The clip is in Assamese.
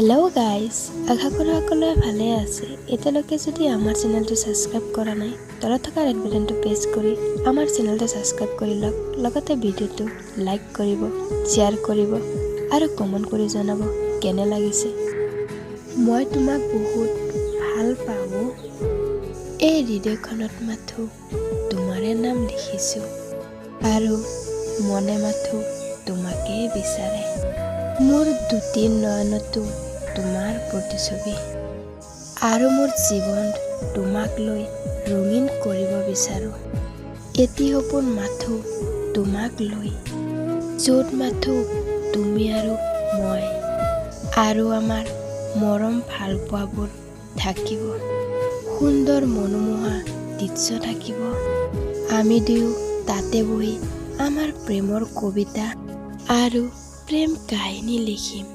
হেল্ল' গাইজ, আশা কৰোঁ সকলোৱে ভালে আছে। এতিয়ালৈকে যদি আমাৰ চেনেলটো ছাবস্ক্ৰাইব কৰা নাই, তলত থকা ৰেড বাটনটো প্ৰেছ কৰি আমাৰ চেনেলটো ছাবস্ক্ৰাইব কৰি লওক। লগতে ভিডিঅ'টো লাইক কৰিব, শ্বেয়াৰ কৰিব আৰু কমেণ্ট কৰি জনাব কেনে লাগিছে। মই তোমাক বহুত ভাল পাওঁ। এই হৃদয়খনত মাথো তোমাৰে নাম লিখিছোঁ আৰু মনে মাথো তোমাকেই বিচাৰে। মোৰ দুটি নয়নতো তোমাৰ প্ৰতিচ্ছবি আৰু মোৰ জীৱন তোমাক লৈ ৰঙীন কৰিব বিচাৰোঁ। এটি সপোন মাথো তোমাক লৈ, য'ত মাথো তুমি আৰু মই, আৰু আমাৰ মৰম ভাল পোৱাবোৰ থাকিব। সুন্দৰ মনোমোহা দৃশ্য থাকিব। আমি দুয়ো তাতে বহি আমাৰ প্ৰেমৰ কবিতা আৰু প্ৰেম কাহিনী লিখিম।